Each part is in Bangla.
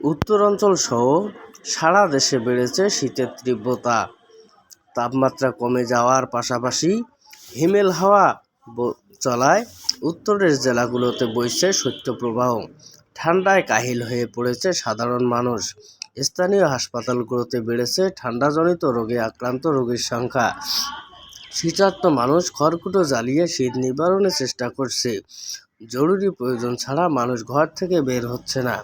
উত্তরাঞ্চল সহ সারা দেশে বেড়েছে শীতের তীব্রতা। তাপমাত্রা কমে যাওয়ার পাশাপাশি হিমেল হাওয়া চলায় উত্তরের জেলাগুলোতে বইছে শৈত্যপ্রবাহ। ঠান্ডায় কাহিল হয়ে পড়েছে সাধারণ মানুষ। স্থানীয় হাসপাতালগুলোতে বেড়েছে ঠান্ডাজনিত রোগে আক্রান্ত রোগীর সংখ্যা। শীতার্ত মানুষ খড়কুটো জ্বালিয়ে শীত নিবারণের চেষ্টা করছে। জরুরি প্রয়োজন ছাড়া মানুষ ঘর থেকে বের হচ্ছে না।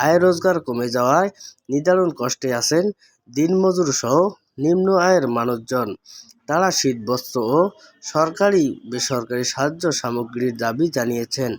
আয় রোজগার কমে যাওয়ায় নিদারুণ কষ্টে আছেন দিনমজুর সহ নিম্ন আয়ের মানুষজন। তারা শীতবস্ত্র ও সরকারি বেসরকারি সাহায্য সামগ্রীর দাবি জানিয়েছেন।